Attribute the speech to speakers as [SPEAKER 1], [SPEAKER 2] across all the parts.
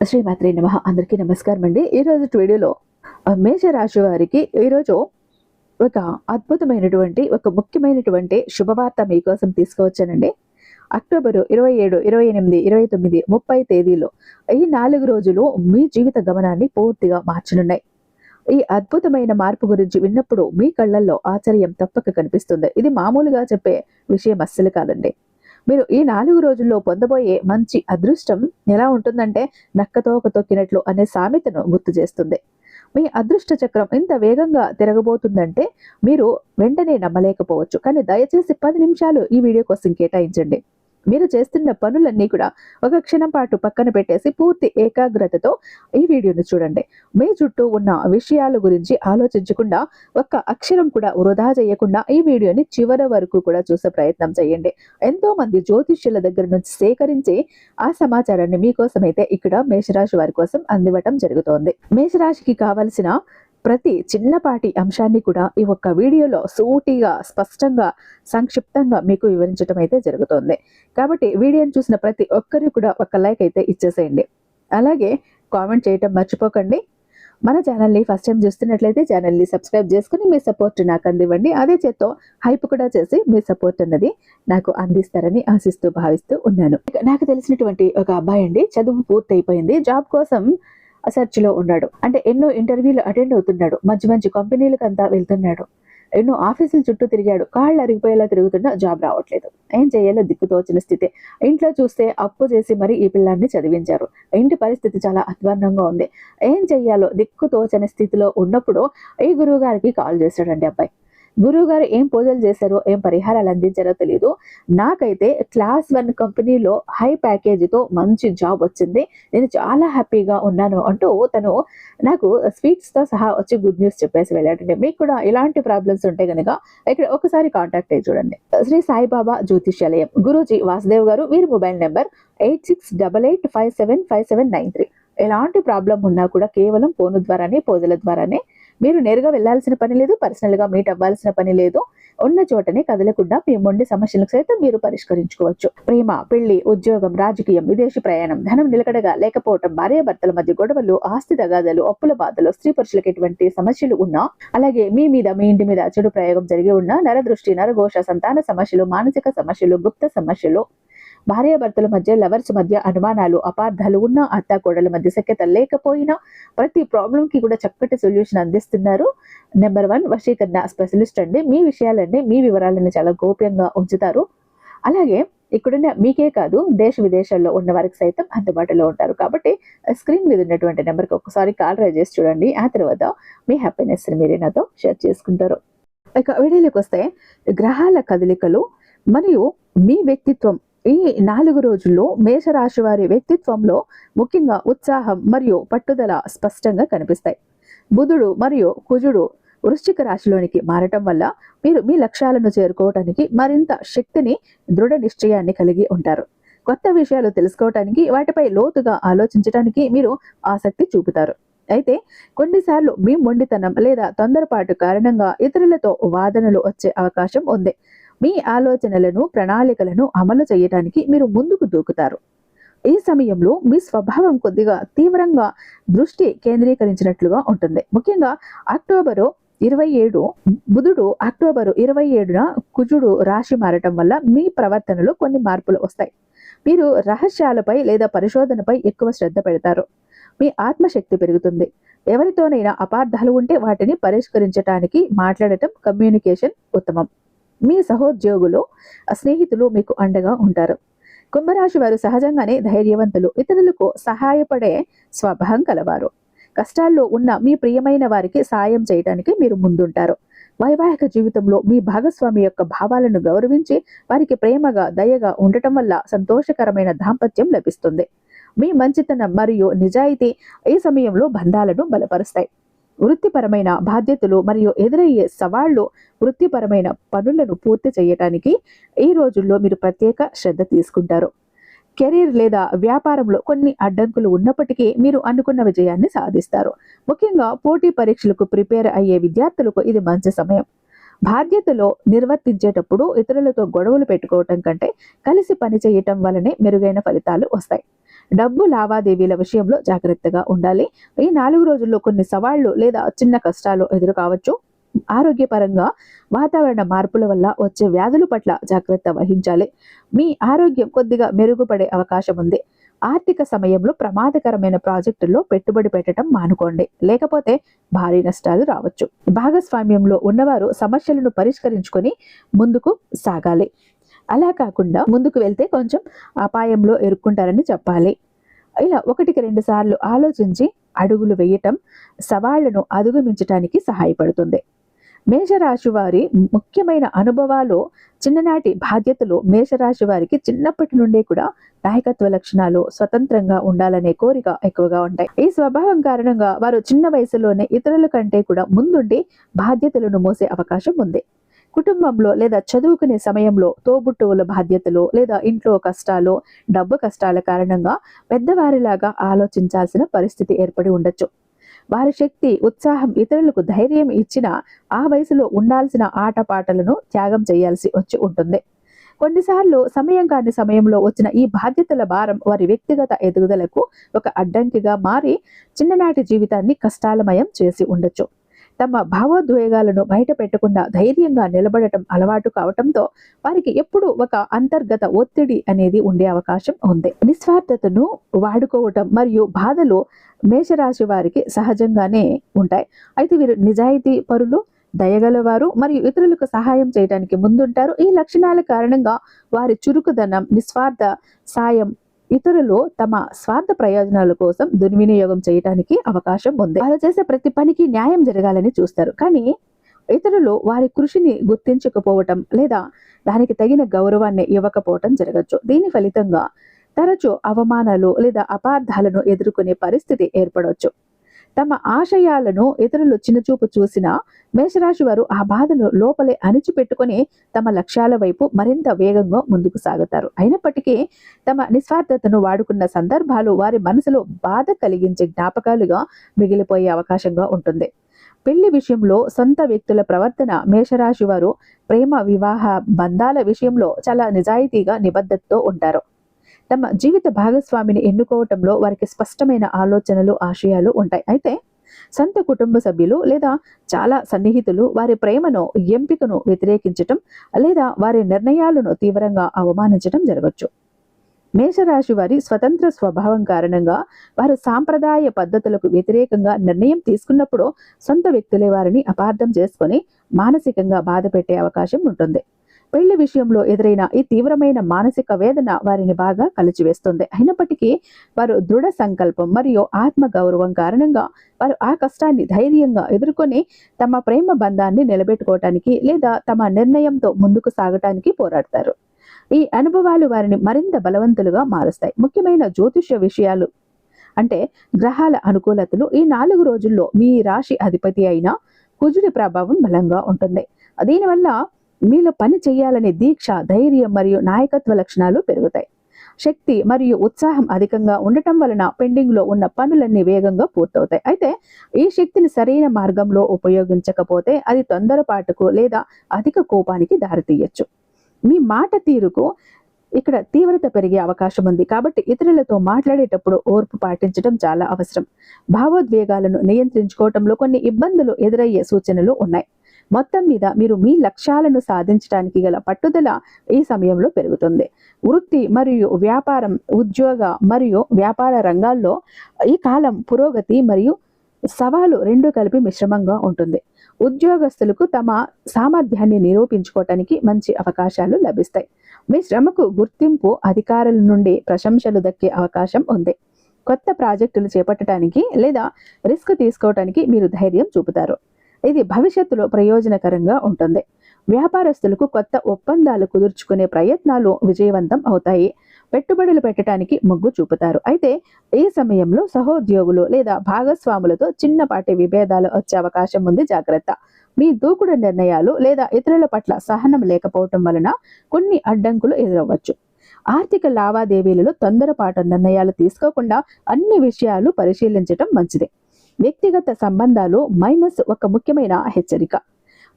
[SPEAKER 1] శ్రీమాత్రే నమః. అందరికీ నమస్కారం అండి. ఈరోజు వీడియోలో మేషరాశి వారికి ఈరోజు ఒక అద్భుతమైనటువంటి ఒక ముఖ్యమైనటువంటి శుభవార్త మీకోసం తీసుకువచ్చానండి. అక్టోబరు 27, 28, 29, 30 తేదీలో ఈ 4 రోజులు మీ జీవిత గమనాన్ని పూర్తిగా మార్చనున్నాయి. ఈ అద్భుతమైన మార్పు గురించి విన్నప్పుడు మీ కళ్ళల్లో ఆశ్చర్యం తప్పక కనిపిస్తుంది. ఇది మామూలుగా చెప్పే విషయం అస్సలు కాదండి. మీరు ఈ 4 రోజుల్లో పొందబోయే మంచి అదృష్టం ఎలా ఉంటుందంటే నక్కతోక తొక్కినట్లు అనే సామెతను గుర్తు చేస్తుంది. మీ అదృష్ట చక్రం ఇంత వేగంగా తిరగబోతుందంటే మీరు వెంటనే నమ్మలేకపోవచ్చు. కానీ దయచేసి 10 నిమిషాలు ఈ వీడియో కోసం కేటాయించండి. మీరు చేస్తున్న పనులన్నీ కూడా ఒక క్షణం పాటు పక్కన పెట్టేసి పూర్తి ఏకాగ్రతతో ఈ వీడియోను చూడండి. మీ చుట్టూ ఉన్న విషయాల గురించి ఆలోచించకుండా ఒక్క అక్షరం కూడా వృధా చేయకుండా ఈ వీడియోని చివరి వరకు కూడా చూసే ప్రయత్నం చేయండి. ఎంతో మంది జ్యోతిష్యుల దగ్గర నుంచి సేకరించి ఆ సమాచారాన్ని మీకోసమైతే ఇక్కడ మేషరాశి వారి కోసం అందివ్వటం జరుగుతోంది. మేషరాశికి కావలసిన ప్రతి చిన్నపాటి అంశాన్ని కూడా ఈ ఒక్క వీడియోలో సూటిగా స్పష్టంగా సంక్షిప్తంగా మీకు వివరించడం అయితే జరుగుతుంది. కాబట్టి వీడియోని చూసిన ప్రతి ఒక్కరు కూడా ఒక లైక్ అయితే ఇచ్చేసేయండి. అలాగే కామెంట్ చేయటం మర్చిపోకండి. మన ఛానల్ని ఫస్ట్ టైం చూస్తున్నట్లయితే ఛానల్ని సబ్స్క్రైబ్ చేసుకుని మీ సపోర్ట్ నాకు అందివ్వండి. అదే చేత్తో హైప్ కూడా చేసి మీ సపోర్ట్ అన్నది నాకు అందిస్తారని ఆశిస్తూ భావిస్తూ ఉన్నాను. నాకు తెలిసినటువంటి ఒక అబ్బాయి అండి, చదువు పూర్తయిపోయింది, జాబ్ కోసం సెర్చ్ లో ఉన్నాడు. అంటే ఎన్నో ఇంటర్వ్యూలు అటెండ్ అవుతున్నాడు, మంచి మంచి కంపెనీలకంతా వెళ్తున్నాడు, ఎన్నో ఆఫీసుల చుట్టూ తిరిగాడు, కాళ్ళు అరిగిపోయేలా తిరుగుతున్నా జాబ్ రావట్లేదు. ఏం చేయాలో దిక్కుతోచిన స్థితి. ఇంట్లో చూస్తే అప్పు చేసి మరి ఈ పిల్లాన్ని చదివించారు. ఇంటి పరిస్థితి చాలా అధ్వాన్నంగా ఉంది. ఏం చెయ్యాలో దిక్కుతోచని స్థితిలో ఉన్నప్పుడు ఈ గురువు గారికి కాల్ చేశాడండి అబ్బాయి. గురువు గారు ఏం పూజలు చేశారో ఏం పరిహారాలు అందించారో తెలియదు, నాకైతే క్లాస్ 1 కంపెనీలో హై ప్యాకేజీతో మంచి జాబ్ వచ్చింది, నేను చాలా హ్యాపీగా ఉన్నాను అంటూ తను నాకు స్వీట్స్తో సహా వచ్చి గుడ్ న్యూస్ చెప్పేసి వెళ్ళాడండి. మీకు కూడా ఇలాంటి ప్రాబ్లమ్స్ ఉంటే కనుక ఇక్కడ ఒకసారి కాంటాక్ట్ అయ్యి చూడండి. శ్రీ సాయిబాబా జ్యోతిష్యాలయం, గురూజీ వాసుదేవ్ గారు, వీరి మొబైల్ నెంబర్ 8688575793. ఎలాంటి ప్రాబ్లం ఉన్నా కూడా కేవలం ఫోను ద్వారానే, పూజల ద్వారానే, మీరు నేరుగా వెళ్లాల్సిన పని లేదు, పర్సనల్ గా మీట్ అవ్వాల్సిన పని లేదు. ఉన్న చోటనే కదలకుండా మీ మొండి సమస్యలకు సైతం మీరు పరిష్కరించుకోవచ్చు. ప్రేమ, పెళ్లి, ఉద్యోగం, రాజకీయం, విదేశీ ప్రయాణం, ధనం నిలకడగా లేకపోవటం, భార్యాభర్తల మధ్య గొడవలు, ఆస్తి తగాదాలు, అప్పుల బాధలు, స్త్రీ పురుషులకు ఎటువంటి సమస్యలు ఉన్నా, అలాగే మీ ఇంటి మీద చెడు ప్రయోగం జరిగి ఉన్నా, నరదృష్టి, నరఘోష, సంతాన సమస్యలు, మానసిక సమస్యలు, గుప్త సమస్యలు, భార్యాభర్తల మధ్య, లవర్స్ మధ్య అనుమానాలు, అపార్థాలు ఉన్న, అత్తాకోడల మధ్య సఖ్యత లేకపోయినా ప్రతి ప్రాబ్లం కి కూడా చక్కటి సొల్యూషన్ అందిస్తున్నారు. నెంబర్ 1 వశీకరణ స్పెషలిస్ట్ అండి. మీ విషయాలన్నీ, మీ వివరాలన్నీ చాలా గోప్యంగా ఉంచుతారు. అలాగే ఇక్కడున్న మీకే కాదు, దేశ విదేశాల్లో ఉన్న వారికి సైతం అందుబాటులో ఉంటారు. కాబట్టి స్క్రీన్ మీద ఉన్నటువంటి నెంబర్కి ఒకసారి కాల్ ట్రై చేసి చూడండి. ఆ తర్వాత మీ హ్యాపీనెస్ మీరే నాతో షేర్ చేసుకుంటారు. ఇక వీడియోలోకి వస్తే, గ్రహాల కదలికలు మరియు మీ వ్యక్తిత్వం ఈ 4 రోజుల్లో మేషరాశి వారి వ్యక్తిత్వంలో ముఖ్యంగా ఉత్సాహం మరియు పట్టుదల స్పష్టంగా కనిపిస్తాయి. బుధుడు మరియు కుజుడు వృశ్చిక రాశిలోనికి మారటం వల్ల మీరు మీ లక్ష్యాలను చేరుకోవటానికి మరింత శక్తిని, దృఢ నిశ్చయాన్ని కలిగి ఉంటారు. కొత్త విషయాలు తెలుసుకోవటానికి, వాటిపై లోతుగా ఆలోచించడానికి మీరు ఆసక్తి చూపుతారు. అయితే కొన్నిసార్లు మీ మొండితనం లేదా తొందరపాటు కారణంగా ఇతరులతో వాదనలు వచ్చే అవకాశం ఉంది. మీ ఆలోచనలను, ప్రణాళికలను అమలు చేయడానికి మీరు ముందుకు దూకుతారు. ఈ సమయంలో మీ స్వభావం కొద్దిగా తీవ్రంగా దృష్టి కేంద్రీకరించినట్లుగా ఉంటుంది. ముఖ్యంగా అక్టోబరు 27 బుధుడు అక్టోబరు 27న కుజుడు రాశి మారటం వల్ల మీ ప్రవర్తనలో కొన్ని మార్పులు వస్తాయి. మీరు రహస్యాలపై లేదా పరిశోధనపై ఎక్కువ శ్రద్ధ పెడతారు. మీ ఆత్మశక్తి పెరుగుతుంది. ఎవరితోనైనా అపార్థాలు ఉంటే వాటిని పరిష్కరించడానికి మాట్లాడటం, కమ్యూనికేషన్ ఉత్తమం. మీ సహోద్యోగులు, స్నేహితులు మీకు అండగా ఉంటారు. కుంభరాశి వారు సహజంగానే ధైర్యవంతులు, ఇతరులకు సహాయపడే స్వభావం కలవారు. కష్టాల్లో ఉన్న మీ ప్రియమైన వారికి సాయం చేయడానికి మీరు ముందుంటారు. వైవాహిక జీవితంలో మీ భాగస్వామి యొక్క భావాలను గౌరవించి వారికి ప్రేమగా, దయగా ఉండటం వల్ల సంతోషకరమైన దాంపత్యం లభిస్తుంది. మీ మంచితనం మరియు నిజాయితీ ఈ సమయంలో బంధాలను బలపరుస్తాయి. వృత్తిపరమైన బాధ్యతలు మరియు ఎదురయ్యే సవాళ్లు, వృత్తిపరమైన పనులను పూర్తి చేయడానికి ఈ రోజుల్లో మీరు ప్రత్యేక శ్రద్ధ తీసుకుంటారు. కెరీర్ లేదా వ్యాపారంలో కొన్ని అడ్డంకులు ఉన్నప్పటికీ మీరు అనుకున్న విజయాన్ని సాధిస్తారు. ముఖ్యంగా పోటీ పరీక్షలకు ప్రిపేర్ అయ్యే విద్యార్థులకు ఇది మంచి సమయం. బాధ్యతలో నిర్వర్తించేటప్పుడు ఇతరులతో గొడవలు పెట్టుకోవటం కంటే కలిసి పని చేయటం వల్లనే మెరుగైన ఫలితాలు వస్తాయి. డబ్బు లావాదేవీల విషయంలో జాగ్రత్తగా ఉండాలి. ఈ 4 రోజుల్లో కొన్ని సవాళ్లు లేదా చిన్న కష్టాలు ఎదురు కావచ్చు. ఆరోగ్యపరంగా వాతావరణ మార్పుల వల్ల వచ్చే వ్యాధుల పట్ల జాగ్రత్త వహించాలి. మీ ఆరోగ్యం కొద్దిగా మెరుగుపడే అవకాశం ఉంది. ఆర్థిక సమయంలో ప్రమాదకరమైన ప్రాజెక్టుల్లో పెట్టుబడి పెట్టడం మానుకోండి, లేకపోతే భారీ నష్టాలు రావచ్చు. భాగస్వామ్యంలో ఉన్నవారు సమస్యలను పరిష్కరించుకొని ముందుకు సాగాలి. అలా కాకుండా ముందుకు వెళ్తే కొంచెం అపాయంలో ఇరుక్కుంటారని చెప్పాలి. ఇలా 1-2 సార్లు ఆలోచించి అడుగులు వేయటం సవాళ్లను అధిగమించడానికి సహాయపడుతుంది. మేషరాశి వారి ముఖ్యమైన అనుభవాలు, చిన్ననాటి బాధ్యతలు మేషరాశి వారికి చిన్నప్పటి నుండే కూడా నాయకత్వ లక్షణాలు, స్వతంత్రంగా ఉండాలనే కోరిక ఎక్కువగా ఉంటాయి. ఈ స్వభావం కారణంగా వారు చిన్న వయసులోనే ఇతరుల కంటే కూడా ముందుండి బాధ్యతలను మోసే అవకాశం ఉంది. కుటుంబంలో లేదా చదువుకునే సమయంలో తోబుట్టువుల బాధ్యతలు లేదా ఇంట్లో కష్టాలు, డబ్బు కష్టాల కారణంగా పెద్దవారిలాగా ఆలోచించాల్సిన పరిస్థితి ఏర్పడి ఉండొచ్చు. వారి శక్తి, ఉత్సాహం ఇతరులకు ధైర్యం ఇచ్చిన ఆ వయసులో ఉండాల్సిన ఆటపాటలను త్యాగం చేయాల్సి వచ్చి ఉంటుంది. కొన్నిసార్లు సమయం కాని సమయంలో వచ్చిన ఈ బాధ్యతల భారం వారి వ్యక్తిగత ఎదుగుదలకు ఒక అడ్డంకిగా మారి చిన్ననాటి జీవితాన్ని కష్టాలమయం చేసి ఉండొచ్చు. తమ భావోద్వేగాలను బయట పెట్టకుండా ధైర్యంగా నిలబడటం అలవాటు కావటంతో వారికి ఎప్పుడూ ఒక అంతర్గత ఒత్తిడి అనేది ఉండే అవకాశం ఉంది. నిస్వార్థతను వాడుకోవటం మరియు బాధలు మేషరాశి వారికి సహజంగానే ఉంటాయి. అయితే వీరు నిజాయితీ పరులు, దయగలవారు మరియు ఇతరులకు సహాయం చేయడానికి ముందుంటారు. ఈ లక్షణాల కారణంగా వారి చురుకుదనం, నిస్వార్థ సాయం ఇతరులు తమ స్వార్థ ప్రయోజనాల కోసం దుర్వినియోగం చేయడానికి అవకాశం ఉంది. వారు చేసే ప్రతి పనికి న్యాయం జరగాలని చూస్తారు, కానీ ఇతరులు వారి కృషిని గుర్తించకపోవటం లేదా దానికి తగిన గౌరవాన్ని ఇవ్వకపోవటం జరగచ్చు. దీని ఫలితంగా తరచూ అవమానాలు లేదా అపార్థాలను ఎదుర్కొనే పరిస్థితి ఏర్పడవచ్చు. తమ ఆశయాలను ఇతరులు చిన్నచూపు చూసినా మేషరాశి వారు ఆ బాధను లోపలే అణిచిపెట్టుకొని తమ లక్ష్యాల వైపు మరింత వేగంగా ముందుకు సాగుతారు. అయినప్పటికీ తమ నిస్వార్థతను వాడుకున్న సందర్భాలు వారి మనసులో బాధ కలిగించే జ్ఞాపకాలుగా మిగిలిపోయే అవకాశంగా ఉంటుంది. పెళ్లి విషయంలో సొంత వ్యక్తుల ప్రవర్తన మేషరాశి వారు ప్రేమ, వివాహ బంధాల విషయంలో చాలా నిజాయితీగా, నిబద్ధతతో ఉంటారు. తమ జీవిత భాగస్వామిని ఎన్నుకోవటంలో వారికి స్పష్టమైన ఆలోచనలు, ఆశయాలు ఉంటాయి. అయితే సొంత కుటుంబ సభ్యులు లేదా చాలా సన్నిహితులు వారి ప్రేమను, ఎంపికను వ్యతిరేకించటం లేదా వారి నిర్ణయాలను తీవ్రంగా అవమానించడం జరగచ్చు. మేషరాశి వారి స్వతంత్ర స్వభావం కారణంగా వారు సాంప్రదాయ పద్ధతులకు వ్యతిరేకంగా నిర్ణయం తీసుకున్నప్పుడు సొంత వ్యక్తులే వారిని అపార్థం చేసుకొని మానసికంగా బాధ పెట్టే అవకాశం ఉంటుంది. పెళ్లి విషయంలో ఎదురైన ఈ తీవ్రమైన మానసిక వేదన వారిని బాగా కలిచివేస్తుంది. అయినప్పటికీ వారు దృఢ సంకల్పం మరియు ఆత్మ గౌరవం కారణంగా వారు ఆ కష్టాన్ని ధైర్యంగా ఎదుర్కొని తమ ప్రేమ బంధాన్ని నిలబెట్టుకోవటానికి లేదా తమ నిర్ణయంతో ముందుకు సాగటానికి పోరాడతారు. ఈ అనుభవాలు వారిని మరింత బలవంతులుగా మారుస్తాయి. ముఖ్యమైన జ్యోతిష్య విషయాలు అంటే గ్రహాల అనుకూలతలు. ఈ 4 రోజుల్లో మీ రాశి అధిపతి అయిన కుజుడి ప్రభావం బలంగా ఉంటుంది. దీనివల్ల మీలో పని చేయాలనే దీక్ష, ధైర్యం మరియు నాయకత్వ లక్షణాలు పెరుగుతాయి. శక్తి మరియు ఉత్సాహం అధికంగా ఉండటం వలన పెండింగ్లో ఉన్న పనులన్నీ వేగంగా పూర్తవుతాయి. అయితే ఈ శక్తిని సరైన మార్గంలో ఉపయోగించకపోతే అది తొందరపాటుకు లేదా అధిక కోపానికి దారితీయచ్చు. మీ మాట తీరుకు ఇక్కడ తీవ్రత పెరిగే అవకాశం ఉంది. కాబట్టి ఇతరులతో మాట్లాడేటప్పుడు ఓర్పు పాటించడం చాలా అవసరం. భావోద్వేగాలను నియంత్రించుకోవటంలో కొన్ని ఇబ్బందులు ఎదురయ్యే సూచనలు ఉన్నాయి. మొత్తం మీద మీరు మీ లక్ష్యాలను సాధించడానికి గల పట్టుదల ఈ సమయంలో పెరుగుతుంది. వృత్తి మరియు వ్యాపారం, ఉద్యోగ మరియు వ్యాపార రంగాల్లో ఈ కాలం పురోగతి మరియు సవాలు రెండూ కలిపి మిశ్రమంగా ఉంటుంది. ఉద్యోగస్తులకు తమ సామర్థ్యాన్ని నిరూపించుకోవటానికి మంచి అవకాశాలు లభిస్తాయి. మీ శ్రమకు గుర్తింపు, అధికారుల నుండి ప్రశంసలు దక్కే అవకాశం ఉంది. కొత్త ప్రాజెక్టులు చేపట్టడానికి లేదా రిస్క్ తీసుకోవటానికి మీరు ధైర్యం చూపుతారు. ఇది భవిష్యత్తులో ప్రయోజనకరంగా ఉంటుంది. వ్యాపారస్తులకు కొత్త ఒప్పందాలు కుదుర్చుకునే ప్రయత్నాలు విజయవంతం అవుతాయి. పెట్టుబడులు పెట్టడానికి మొగ్గు చూపుతారు. అయితే ఈ సమయంలో సహోద్యోగులు లేదా భాగస్వాములతో చిన్నపాటి విభేదాలు వచ్చే అవకాశం ఉంది. జాగ్రత్త. మీ దూకుడు నిర్ణయాలు లేదా ఇతరుల పట్ల సహనం లేకపోవటం వలన కొన్ని అడ్డంకులు ఎదురవ్వచ్చు. ఆర్థిక లావాదేవీలలో తొందరపాటు నిర్ణయాలు తీసుకోకుండా అన్ని విషయాలు పరిశీలించటం మంచిది. వ్యక్తిగత సంబంధాలు ఒక ముఖ్యమైన హెచ్చరిక.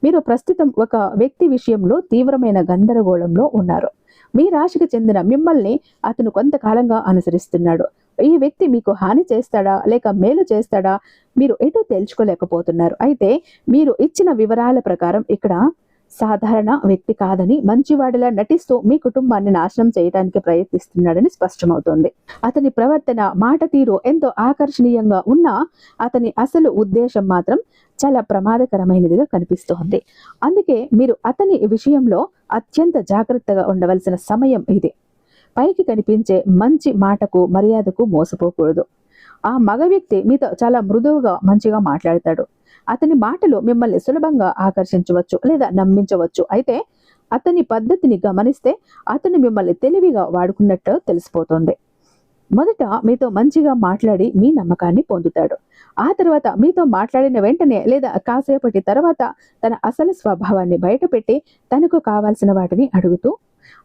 [SPEAKER 1] మీరు ప్రస్తుతం ఒక వ్యక్తి విషయంలో తీవ్రమైన గందరగోళంలో ఉన్నారు. మీ రాశికి చెందిన మిమ్మల్ని అతను కొంతకాలంగా అనుసరిస్తున్నాడు. ఈ వ్యక్తి మీకు హాని చేస్తాడా లేక మేలు చేస్తాడా మీరు ఎటు తేల్చుకోలేకపోతున్నారు. అయితే మీరు ఇచ్చిన వివరాల ప్రకారం ఇక్కడ సాధారణ వ్యక్తి కాదని, మంచివాడిలా నటిస్తూ మీ కుటుంబాన్ని నాశనం చేయడానికి ప్రయత్నిస్తున్నాడని స్పష్టమవుతోంది. అతని ప్రవర్తన, మాట తీరు ఎంతో ఆకర్షణీయంగా ఉన్నా అతని అసలు ఉద్దేశం మాత్రం చాలా ప్రమాదకరమైనదిగా కనిపిస్తోంది. అందుకే మీరు అతని విషయంలో అత్యంత జాగ్రత్తగా ఉండవలసిన సమయం ఇది. పైకి కనిపించే మంచి మాటకు, మర్యాదకు మోసపోకూడదు. ఆ మగ వ్యక్తి మీతో చాలా మృదువుగా, మంచిగా మాట్లాడతాడు. అతని మాటలు మిమ్మల్ని సులభంగా ఆకర్షించవచ్చు లేదా నమ్మించవచ్చు. అయితే అతని పద్ధతిని గమనిస్తే అతను మిమ్మల్ని తెలివిగా వాడుకున్నట్టు తెలిసిపోతుంది. మొదట మీతో మంచిగా మాట్లాడి మీ నమ్మకాన్ని పొందుతాడు. ఆ తర్వాత మీతో మాట్లాడిన వెంటనే లేదా కాసేపటి తర్వాత తన అసలు స్వభావాన్ని బయటపెట్టి తనకు కావాల్సిన వాటిని అడుగుతూ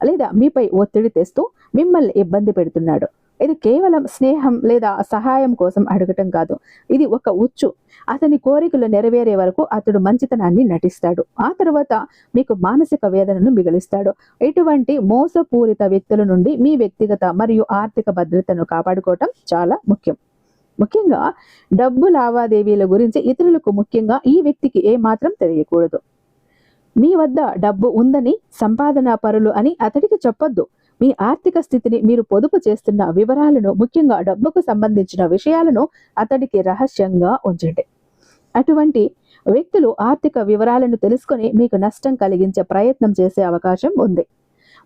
[SPEAKER 1] లేదా మీపై ఒత్తిడి తెస్తూ మిమ్మల్ని ఇబ్బంది పెడుతున్నాడు. ఇది కేవలం స్నేహం లేదా సహాయం కోసం అడగటం కాదు. ఇది ఒక ఉచ్చు. అతని కోరికలు నెరవేరే వరకు అతడు మంచితనాన్ని నటిస్తాడు. ఆ తర్వాత మీకు మానసిక వేదనను మిగిలిస్తాడు. ఇటువంటి మోసపూరిత వ్యక్తుల నుండి మీ వ్యక్తిగత మరియు ఆర్థిక భద్రతను కాపాడుకోవటం చాలా ముఖ్యం. ముఖ్యంగా డబ్బు లావాదేవీల గురించి ఇతరులకు, ముఖ్యంగా ఈ వ్యక్తికి ఏమాత్రం తెలియకూడదు. మీ వద్ద డబ్బు ఉందని, సంపాదన పరులు అని అతడికి చెప్పొద్దు. మీ ఆర్థిక స్థితిని, మీరు పొదుపు చేస్తున్న వివరాలను, ముఖ్యంగా డబ్బుకు సంబంధించిన విషయాలను అతడికి రహస్యంగా ఉంచండి. అటువంటి వ్యక్తులు ఆర్థిక వివరాలను తెలుసుకొని మీకు నష్టం కలిగించే ప్రయత్నం చేసే అవకాశం ఉంది.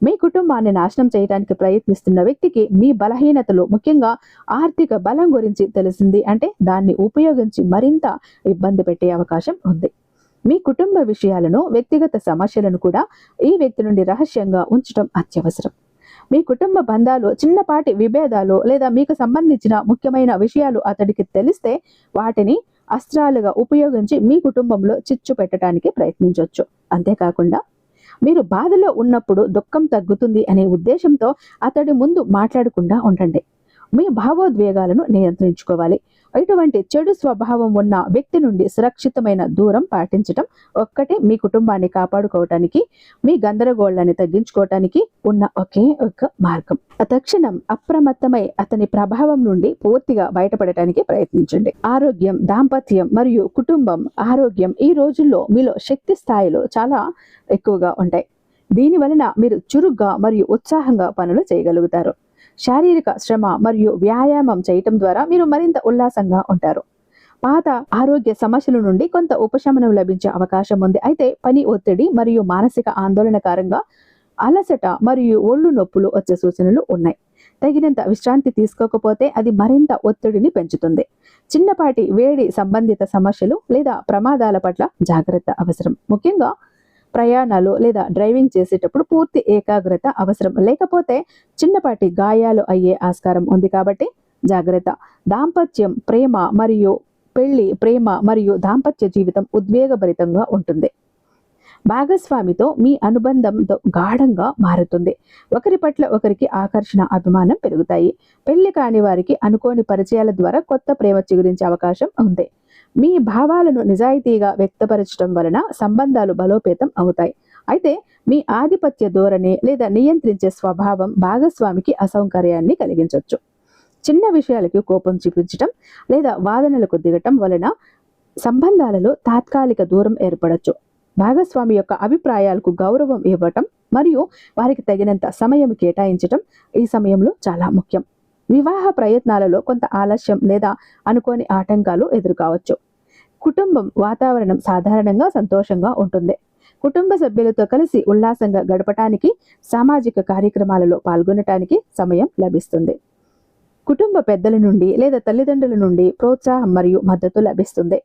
[SPEAKER 1] మీ కుటుంబాన్ని నాశనం చేయడానికి ప్రయత్నిస్తున్న వ్యక్తికి మీ బలహీనతలు, ముఖ్యంగా ఆర్థిక బలం గురించి తెలిసింది అంటే దాన్ని ఉపయోగించి మరింత ఇబ్బంది పెట్టే అవకాశం ఉంది. మీ కుటుంబ విషయాలను, వ్యక్తిగత సమస్యలను కూడా ఈ వ్యక్తి నుండి రహస్యంగా ఉంచడం అత్యవసరం. మీ కుటుంబ బంధాలు, చిన్నపాటి విభేదాలు లేదా మీకు సంబంధించిన ముఖ్యమైన విషయాలు అతడికి తెలిస్తే వాటిని అస్త్రాలుగా ఉపయోగించి మీ కుటుంబంలో చిచ్చు పెట్టడానికి ప్రయత్నించవచ్చు. అంతేకాకుండా మీరు బాధలో ఉన్నప్పుడు దుఃఖం తగ్గుతుంది అనే ఉద్దేశంతో అతడి ముందు మాట్లాడకుండా ఉండండి. మీ భావోద్వేగాలను నియంత్రించుకోవాలి. ఇటువంటి చెడు స్వభావం ఉన్న వ్యక్తి నుండి సురక్షితమైన దూరం పాటించడం ఒక్కటే మీ కుటుంబాన్ని కాపాడుకోవటానికి, మీ గందరగోళాన్ని తగ్గించుకోవటానికి ఉన్న ఒకే ఒక మార్గం. తక్షణం అప్రమత్తమై అతని ప్రభావం నుండి పూర్తిగా బయటపడటానికి ప్రయత్నించండి. ఆరోగ్యం, దాంపత్యం మరియు కుటుంబం ఆరోగ్యం ఈ రోజుల్లో మీలో శక్తి స్థాయిలు చాలా ఎక్కువగా ఉంటాయి. దీని వలన మీరు చురుగ్గా మరియు ఉత్సాహంగా పనులు చేయగలుగుతారు. శారీరక శ్రమ మరియు వ్యాయామం చేయటం ద్వారా మీరు మరింత ఉల్లాసంగా ఉంటారు. పాత ఆరోగ్య సమస్యల నుండి కొంత ఉపశమనం లభించే అవకాశం ఉంది. అయితే పని ఒత్తిడి మరియు మానసిక ఆందోళనకారంగా అలసట మరియు ఒళ్ళు నొప్పులు వచ్చే సూచనలు ఉన్నాయి. తగినంత విశ్రాంతి తీసుకోకపోతే అది మరింత ఒత్తిడిని పెంచుతుంది. చిన్నపాటి వేడి సంబంధిత సమస్యలు లేదా ప్రమాదాల పట్ల జాగ్రత్త అవసరం. ముఖ్యంగా ప్రయాణాలు లేదా డ్రైవింగ్ చేసేటప్పుడు పూర్తి ఏకాగ్రత అవసరం. లేకపోతే చిన్నపాటి గాయాలు అయ్యే ఆస్కారం ఉంది. కాబట్టి జాగ్రత్త. దాంపత్యం, ప్రేమ మరియు దాంపత్య జీవితం ఉద్వేగభరితంగా ఉంటుంది. భాగస్వామితో మీ అనుబంధంతో గాఢంగా మారుతుంది. ఒకరి పట్ల ఒకరికి ఆకర్షణ, అభిమానం పెరుగుతాయి. పెళ్లి కాని వారికి అనుకోని పరిచయాల ద్వారా కొత్త ప్రేమ చిగురించే అవకాశం ఉంది. మీ భావాలను నిజాయితీగా వ్యక్తపరచడం వలన సంబంధాలు బలోపేతం అవుతాయి. అయితే మీ ఆధిపత్య ధోరణి లేదా నియంత్రించే స్వభావం భాగస్వామికి అసౌకర్యాన్ని కలిగించవచ్చు. చిన్న విషయాలకు కోపం చూపించటం లేదా వాదనలకు దిగటం వలన సంబంధాలలో తాత్కాలిక దూరం ఏర్పడవచ్చు. భాగస్వామి యొక్క అభిప్రాయాలకు గౌరవం ఇవ్వటం మరియు వారికి తగినంత సమయం కేటాయించటం ఈ సమయంలో చాలా ముఖ్యం. వివాహ ప్రయత్నాలలో కొంత ఆలస్యం లేదా అనుకోని ఆటంకాలు ఎదురుకావచ్చు. కుటుంబం వాతావరణం సాధారణంగా సంతోషంగా ఉంటుంది. కుటుంబ సభ్యులతో కలిసి ఉల్లాసంగా గడపటానికి, సామాజిక కార్యక్రమాలలో పాల్గొనటానికి సమయం లభిస్తుంది. కుటుంబ పెద్దల నుండి లేదా తల్లిదండ్రుల నుండి ప్రోత్సాహం మరియు మద్దతు లభిస్తుంది.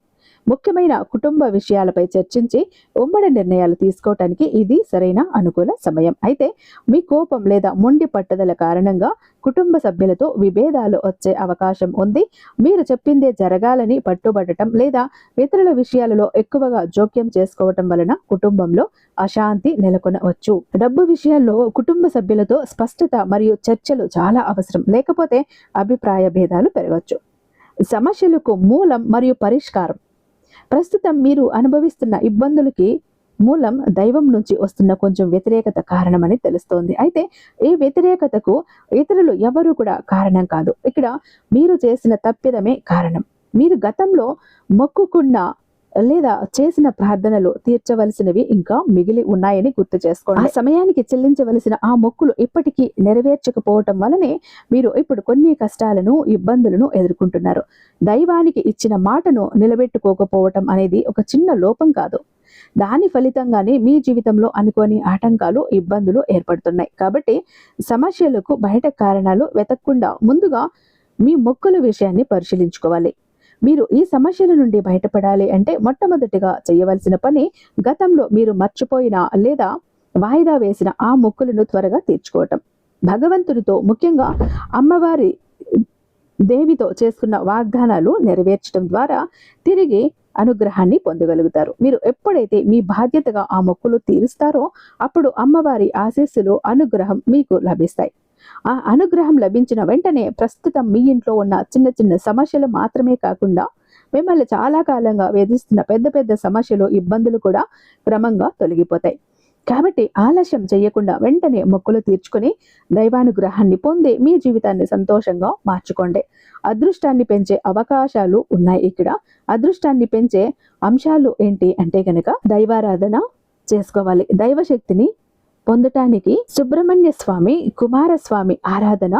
[SPEAKER 1] ముఖ్యమైన కుటుంబ విషయాలపై చర్చించి ఉమ్మడి నిర్ణయాలు తీసుకోవటానికి ఇది సరైన అనుకూల సమయం. అయితే మీ కోపం లేదా మొండి పట్టుదల కారణంగా కుటుంబ సభ్యులతో విభేదాలు వచ్చే అవకాశం ఉంది. మీరు చెప్పిందే జరగాలని పట్టుబట్టడం లేదా ఇతరుల విషయాలలో ఎక్కువగా జోక్యం చేసుకోవటం వలన కుటుంబంలో అశాంతి నెలకొనవచ్చు. డబ్బు విషయాల్లో కుటుంబ సభ్యులతో స్పష్టత మరియు చర్చలు చాలా అవసరం. లేకపోతే అభిప్రాయ భేదాలు పెరగవచ్చు. సమస్యలకు మూలం మరియు పరిష్కారం. ప్రస్తుతం మీరు అనుభవిస్తున్న ఇబ్బందులకి మూలం దైవం నుంచి వస్తున్న కొంచెం వ్యతిరేకత కారణమని తెలుస్తోంది. అయితే ఈ వ్యతిరేకతకు ఇతరులు ఎవరు కూడా కారణం కాదు. ఇక్కడ మీరు చేసిన తప్పిదమే కారణం. మీరు గతంలో మొక్కుకున్న లేదా చేసిన ప్రార్థనలు తీర్చవలసినవి ఇంకా మిగిలి ఉన్నాయని గుర్తు చేసుకోండి. ఆ సమయానికి చెల్లించవలసిన ఆ మొక్కులు ఇప్పటికీ నెరవేర్చకపోవటం వలనే మీరు ఇప్పుడు కొన్ని కష్టాలను, ఇబ్బందులను ఎదుర్కొంటున్నారు. దైవానికి ఇచ్చిన మాటను నిలబెట్టుకోకపోవటం అనేది ఒక చిన్న లోపం కాదు. దాని ఫలితంగానే మీ జీవితంలో అనుకోని ఆటంకాలు, ఇబ్బందులు ఏర్పడుతున్నాయి. కాబట్టి సమస్యలకు బయట కారణాలు వెతకకుండా ముందుగా మీ మొక్కుల విషయాన్ని పరిశీలించుకోవాలి. మీరు ఈ సమస్యల నుండి బయటపడాలి అంటే మొట్టమొదటిగా చేయవలసిన పని గతంలో మీరు మర్చిపోయిన లేదా వాయిదా వేసిన ఆ మొక్కులను త్వరగా తీర్చుకోవటం. భగవంతునితో, ముఖ్యంగా అమ్మవారి దేవితో చేసుకున్న వాగ్దానాలు నెరవేర్చడం ద్వారా తిరిగి అనుగ్రహాన్ని పొందగలుగుతారు. మీరు ఎప్పుడైతే మీ బాధ్యతగా ఆ మొక్కులు తీరుస్తారో అప్పుడు అమ్మవారి ఆశీస్సులు, అనుగ్రహం మీకు లభిస్తాయి. ఆ అనుగ్రహం లభించిన వెంటనే ప్రస్తుతం మీ ఇంట్లో ఉన్న చిన్న చిన్న సమస్యలు మాత్రమే కాకుండా మిమ్మల్ని చాలా కాలంగా వేధిస్తున్న పెద్ద పెద్ద సమస్యలు, ఇబ్బందులు కూడా క్రమంగా తొలగిపోతాయి. కాబట్టి ఆలస్యం చేయకుండా వెంటనే మొక్కులు తీర్చుకొని దైవానుగ్రహాన్ని పొంది మీ జీవితాన్ని సంతోషంగా మార్చుకోండి. అదృష్టాన్ని పెంచే అవకాశాలు ఉన్నాయి. ఇక్కడ అదృష్టాన్ని పెంచే అంశాలు ఏంటి అంటే గనక దైవారాధన చేసుకోవాలి. దైవశక్తిని పొందటానికి సుబ్రహ్మణ్య స్వామి, కుమారస్వామి ఆరాధన,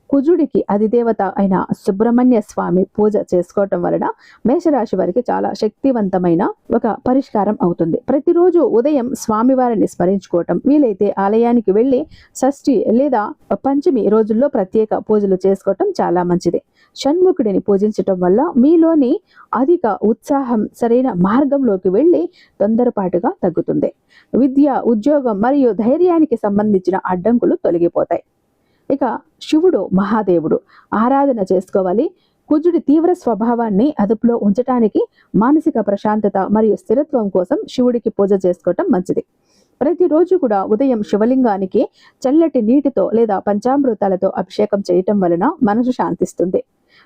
[SPEAKER 1] కుజుడికి అధిదేవత అయిన సుబ్రహ్మణ్య స్వామి పూజ చేసుకోవటం వలన మేషరాశి వారికి చాలా శక్తివంతమైన ఒక పరిష్కారం అవుతుంది. ప్రతిరోజు ఉదయం స్వామివారిని స్మరించుకోవటం, వీలైతే ఆలయానికి వెళ్ళి షష్ఠి లేదా పంచమి రోజుల్లో ప్రత్యేక పూజలు చేసుకోవటం చాలా మంచిది. షణ్ముఖుడిని పూజించటం వల్ల మీలోని అధిక ఉత్సాహం సరైన మార్గంలోకి వెళ్ళి తొందరపాటుగా తగ్గుతుంది. విద్య, ఉద్యోగం మరియు ధైర్యానికి సంబంధించిన అడ్డంకులు తొలగిపోతాయి. ఇక శివుడు, మహాదేవుడు ఆరాధన చేసుకోవాలి. కుజుడి తీవ్ర స్వభావాన్ని అదుపులో ఉంచడానికి మానసిక ప్రశాంతత మరియు స్థిరత్వం కోసం శివుడికి పూజ చేసుకోవటం మంచిది. ప్రతిరోజు కూడా ఉదయం శివలింగానికి చల్లటి నీటితో లేదా పంచామృతాలతో అభిషేకం చేయటం వలన మనసు శాంతిస్తుంది.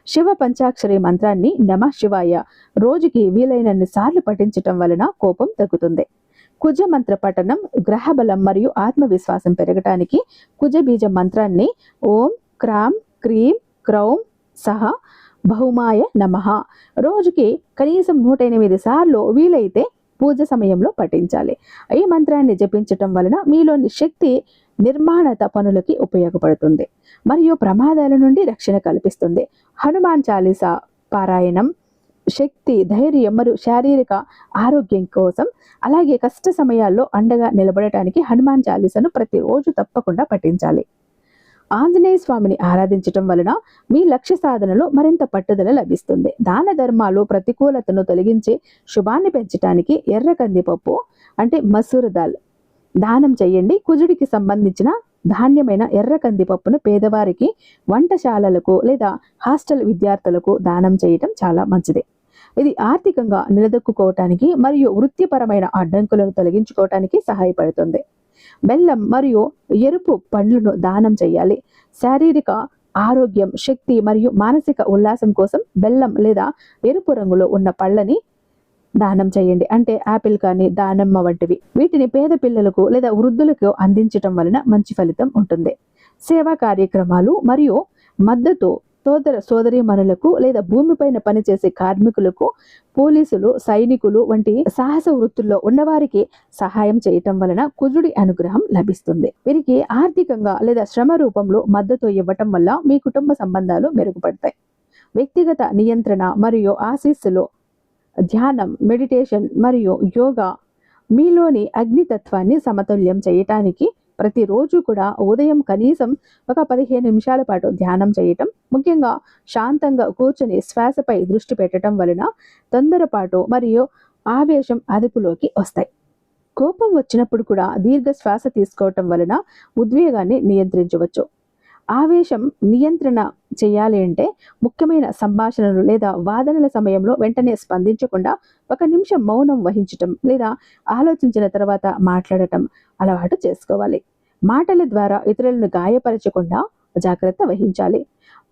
[SPEAKER 1] శివ పంచాక్షరి మంత్రాన్ని నమః శివాయ రోజుకి వీలైనన్ని సార్లు పఠించటం వలన కోపం తగ్గుతుంది. కుజ మంత్ర పఠనం గ్రహబలం మరియు ఆత్మవిశ్వాసం పెరగటానికి కుజ బీజ మంత్రాన్ని ఓం క్రాం క్రీం క్రౌం సహ బహుమాయ నమః రోజుకి కనీసం 108 సార్లు వీలైతే పూజ సమయంలో పఠించాలి. ఈ మంత్రాన్ని జపించటం వలన మీలోని శక్తి నిర్మాణత పనులకి ఉపయోగపడుతుంది మరియు ప్రమాదాల నుండి రక్షణ కల్పిస్తుంది. హనుమాన్ చాలీసా పారాయణం శక్తి, ధైర్యం మరియు శారీరక ఆరోగ్యం కోసం, అలాగే కష్ట సమయాల్లో అండగా నిలబడటానికి హనుమాన్ చాలీసాను ప్రతిరోజు తప్పకుండా పఠించాలి. ఆంజనేయ స్వామిని ఆరాధించటం వలన మీ లక్ష్య సాధనలో మరింత పట్టుదల లభిస్తుంది. దాన ధర్మాలు ప్రతికూలతను తొలగించి శుభాన్ని పెంచడానికి ఎర్ర కందిపప్పు అంటే మసూర్ దాల్ దానం చేయండి. కుజుడికి సంబంధించిన ధాన్యమైన ఎర్ర కందిపప్పును పేదవారికి, వంటశాలలకు లేదా హాస్టల్ విద్యార్థులకు దానం చేయటం చాలా మంచిది. ఇది ఆర్థికంగా నిలదొక్కుకోవటానికి మరియు వృత్తిపరమైన అడ్డంకులను తొలగించుకోవటానికి సహాయపడుతుంది. బెల్లం మరియు ఎరుపు పండ్లను దానం చేయాలి. శారీరక ఆరోగ్యం, శక్తి మరియు మానసిక ఉల్లాసం కోసం బెల్లం లేదా ఎరుపు రంగులో ఉన్న పళ్ళని దానం చేయండి. అంటే యాపిల్ కానీ, దానిమ్మ వంటివి. వీటిని పేద పిల్లలకు లేదా వృద్ధులకు అందించటం వలన మంచి ఫలితం ఉంటుంది. సేవా కార్యక్రమాలు మరియు మద్దతు సోదరీమణులకు లేదా భూమిపైన పనిచేసే కార్మికులకు, పోలీసులు, సైనికులు వంటి సాహస వృత్తుల్లో ఉన్నవారికి సహాయం చేయటం వలన కుజుడి అనుగ్రహం లభిస్తుంది. వీరికి ఆర్థికంగా లేదా శ్రమ రూపంలో మద్దతు ఇవ్వటం వల్ల మీ కుటుంబ సంబంధాలు మెరుగుపడతాయి. వ్యక్తిగత నియంత్రణ మరియు ఆశీస్సులు, ధ్యానం, మెడిటేషన్ మరియు యోగా మీలోని అగ్నితత్వాన్ని సమతుల్యం చేయటానికి ప్రతిరోజు కూడా ఉదయం కనీసం ఒక 15 నిమిషాల పాటు ధ్యానం చేయటం, ముఖ్యంగా శాంతంగా కూర్చొని శ్వాసపై దృష్టి పెట్టడం వలన తొందరపాటు మరియు ఆవేశం అదుపులోకి వస్తాయి. కోపం వచ్చినప్పుడు కూడా దీర్ఘ శ్వాస తీసుకోవటం వలన ఉద్వేగాన్ని నియంత్రించవచ్చు. ఆవేశం నియంత్రణ చేయాలి అంటే ముఖ్యమైన సంభాషణలు లేదా వాదనల సమయంలో వెంటనే స్పందించకుండా 1 నిమిషం మౌనం వహించటం లేదా ఆలోచించిన తర్వాత మాట్లాడటం అలవాటు చేసుకోవాలి. మాటల ద్వారా ఇతరులను గాయపరచకుండా జాగ్రత్త వహించాలి.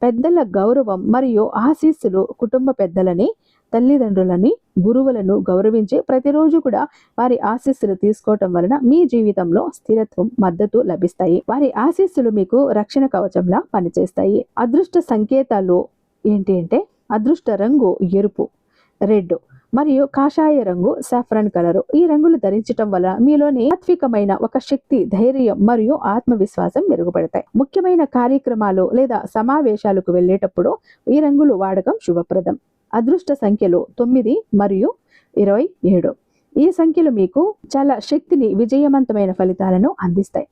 [SPEAKER 1] పెద్దల గౌరవం మరియు ఆశీస్సులు, కుటుంబ పెద్దలని, తల్లిదండ్రులని, గురువులను గౌరవించి ప్రతిరోజు కూడా వారి ఆశీస్సులు తీసుకోవటం వలన మీ జీవితంలో స్థిరత్వం, మద్దతు లభిస్తాయి. వారి ఆశీస్సులు మీకు రక్షణ కవచంలా పనిచేస్తాయి. అదృష్ట సంకేతాలు ఏంటి అంటే అదృష్ట రంగు ఎరుపు, రెడ్ మరియు కాషాయ రంగు, సాఫ్రాన్ కలరు. ఈ రంగులు ధరించటం వల్ల మీలోని సాత్వికమైన ఒక శక్తి, ధైర్యం మరియు ఆత్మవిశ్వాసం మెరుగుపడతాయి. ముఖ్యమైన కార్యక్రమాలు లేదా సమావేశాలకు వెళ్ళేటప్పుడు ఈ రంగులు వాడకం శుభప్రదం. అదృష్ట సంఖ్యలు 9 మరియు 27. ఈ సంఖ్యలు మీకు చాలా శక్తిని, విజయవంతమైన ఫలితాలను అందిస్తాయి.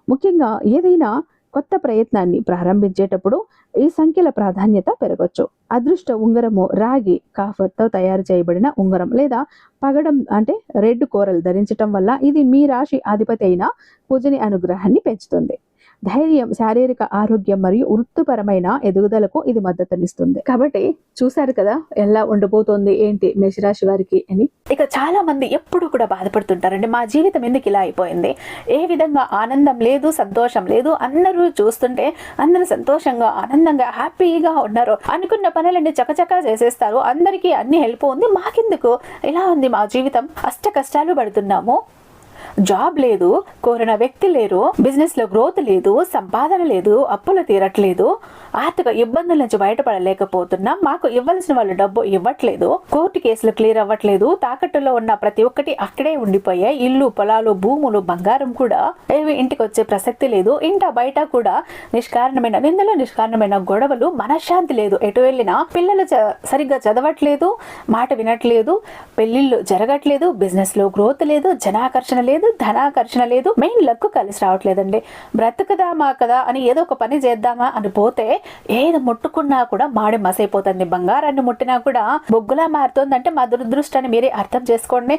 [SPEAKER 1] ముఖ్యంగా ఏదైనా కొత్త ప్రయత్నాన్ని ప్రారంభించేటప్పుడు ఈ సంఖ్యల ప్రాధాన్యత పెరగొచ్చు. అదృష్ట ఉంగరము రాగి, కాఫర్తో తయారు చేయబడిన ఉంగరం లేదా పగడం అంటే రెడ్ కోరల్ ధరించటం వల్ల ఇది మీ రాశి అధిపతి అయిన కుజుని అనుగ్రహాన్ని పెంచుతుంది. ధైర్యం, శారీరక ఆరోగ్యం మరియు వృత్తిపరమైన ఎదుగుదలకు ఇది మద్దతునిస్తుంది. కాబట్టి చూశారు కదా ఎలా ఉండబోతోంది ఏంటి మేషరాశి వారికి అని. ఇక చాలా మంది ఎప్పుడు కూడా బాధపడుతుంటారండి, మా జీవితం ఎందుకు ఇలా అయిపోయింది, ఏ విధంగా ఆనందం లేదు, సంతోషం లేదు, అందరూ చూస్తుంటే అందరూ సంతోషంగా, ఆనందంగా, హ్యాపీగా ఉన్నారు, అనుకున్న పనులన్నీ చకచకా చేసేస్తారు, అందరికీ అన్ని హెల్ప్ ఉంది, మాకెందుకు ఇలా ఉంది మా జీవితం, అష్ట కష్టాలు పడుతున్నాము, జాబ్ లేదు, కోరిన వ్యక్తి లేరు, బిజినెస్ లో గ్రోత్ లేదు, సంపాదన లేదు, అప్పులు తీరట్లేదు, ఆర్థిక ఇబ్బందుల నుంచి బయటపడలేకపోతున్నాం, మాకు ఇవ్వాల్సిన వాళ్ళు డబ్బు ఇవ్వట్లేదు, కోర్టు కేసులు క్లియర్ అవ్వట్లేదు, తాకట్టులో ఉన్న ప్రతి ఒక్కటి అక్కడే ఉండిపోయాయి, ఇల్లు, పొలాలు, భూములు, బంగారం కూడా ఏవి ఇంటికి వచ్చే ప్రసక్తి లేదు, ఇంట బయట కూడా నిష్కారణమైన నిందలు, నిష్కారణమైన గొడవలు, మనశ్శాంతి లేదు, ఎటు వెళ్ళినా పిల్లలు సరిగ్గా చదవట్లేదు, మాట వినట్లేదు, పెళ్లిళ్ళు జరగట్లేదు, బిజినెస్ లో గ్రోత్ లేదు, జనాకర్షణ లేదు, ధనాకర్షణ లేదు, మెయిన్ లక్ కలిసి రావట్లేదండి. బ్రతుకుదామా కదా అని ఏదో ఒక పని చేద్దామా అని పోతే ఏది ముట్టుకున్నా కూడా మాడి మసైపోతుంది, బంగారాన్ని ముట్టినా కూడా బొగ్గులా మారుతుందంటే మా దురదృష్టాన్ని మీరే అర్థం చేసుకోండి.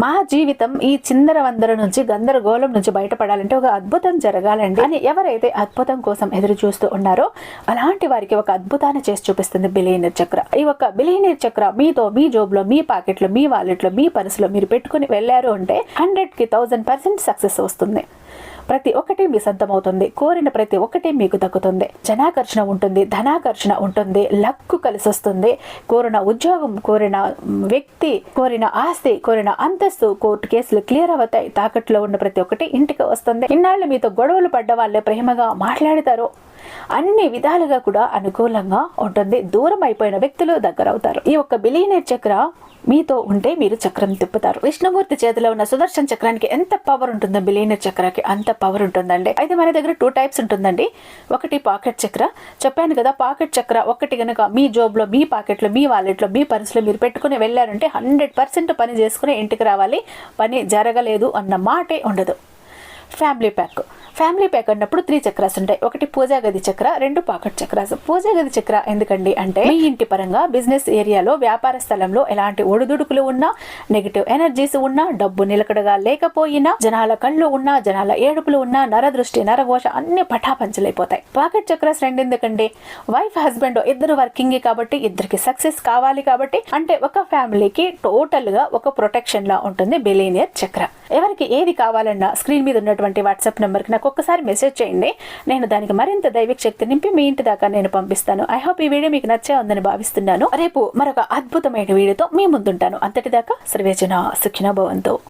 [SPEAKER 1] మా జీవితం ఈ చిందర వందర నుంచి, గందరగోళం నుంచి బయటపడాలంటే ఒక అద్భుతం జరగాలండి అని ఎవరైతే అద్భుతం కోసం ఎదురు చూస్తూ ఉన్నారో అలాంటి వారికి ఒక అద్భుతాన్ని చేసి చూపిస్తుంది బిలియనీర్ చక్ర. ఈ ఒక బిలియనీర్ చక్ర మీతో, మీ జోబులో, మీ పాకెట్లో, మీ వాలెట్లో, మీ పర్సులో మీరు పెట్టుకుని వెళ్ళారు అంటే 100కి 1000% సక్సెస్ వస్తుంది. ప్రతి ఒక్కటి మీ సొంతం అవుతుంది, కోరిన ప్రతి ఒక్కటి మీకు దక్కుతుంది, జనాకర్షణ ఉంటుంది, ధనాకర్షణ ఉంటుంది, లక్కు కలిసి వస్తుంది, కోరిన ఉద్యోగం, కోరిన వ్యక్తి, కోరిన ఆస్తి, కోరిన అంతస్తు, కోర్టు కేసులు క్లియర్ అవుతాయి, తాకట్లో ఉన్న ప్రతి ఒక్కటి ఇంటికి వస్తుంది. ఇన్నాళ్ళు మీతో గొడవలు పడ్డ వాళ్ళే ప్రేమగా మాట్లాడతారు, అన్ని విధాలుగా కూడా అనుకూలంగా ఉంటుంది, దూరం అయిపోయిన వ్యక్తులు దగ్గర అవుతారు. ఈ ఒక్క బిలియనీర్ చక్ర మీతో ఉంటే మీరు చక్రం తిప్పుతారు. విష్ణుమూర్తి చేతిలో ఉన్న సుదర్శన చక్రానికి ఎంత పవర్ ఉంటుందో బిలియనీర్ చక్రానికి అంత పవర్ ఉంటుందండి. అయితే మన దగ్గర 2 టైప్స్ ఉంటుందండి. ఒకటి పాకెట్ చక్ర, చెప్పాను కదా, పాకెట్ చక్ర ఒకటి కనుక మీ జోబులో, మీ పాకెట్లో, మీ వాలెట్లో, మీ పర్సులో మీరు పెట్టుకుని వెళ్ళారంటే 100% పని చేసుకుని ఇంటికి రావాలి, పని జరగలేదు అన్న మాటే ఉండదు. ఫ్యామిలీ ప్యాక్ అన్నప్పుడు 3 చక్రాస్ ఉంటాయి. ఒకటి పూజా గది చక్ర, 2 పాకెట్ చక్రాస్. పూజా గది చక్ర ఎందుకండి అంటే మీ ఇంటి పరంగా, బిజినెస్ ఏరియాలో, వ్యాపార స్థలంలో ఎలాంటి ఒడిదుడుకులు ఉన్నా, నెగిటివ్ ఎనర్జీస్ ఉన్నా, డబ్బు నిలకడగా లేకపోయినా, జనాల కళ్ళు ఉన్నా, జనాల ఏడుపులు ఉన్నా, నరదృష్టి, నరఘోష అన్ని పటాపంచలైపోతాయి. పాకెట్ చక్రాస్ 2 ఎందుకండి, వైఫ్ హస్బెండ్ ఇద్దరు వర్కింగ్ కాబట్టి, ఇద్దరికి సక్సెస్ కావాలి కాబట్టి, అంటే ఒక ఫ్యామిలీకి టోటల్ గా ఒక ప్రొటెక్షన్ లా ఉంటుంది బిలియనీర్ చక్ర. ఎవరికి ఏది కావాలన్నా స్క్రీన్ మీద ఉన్నటువంటి వాట్సాప్ నెంబర్ కి నాకు ఒక్కసారి మెసేజ్ చేయండి, నేను దానికి మరింత దైవిక శక్తి నింపి మీ ఇంటి దాకా నేను పంపిస్తాను. ఐ హోప్ ఈ వీడియో మీకు నచ్చే ఉందని భావిస్తున్నాను. రేపు మరొక అద్భుతమైన వీడియోతో మీ ముందుంటాను. అంతటిదాకా సర్వేజన సుఖినో భవంతు.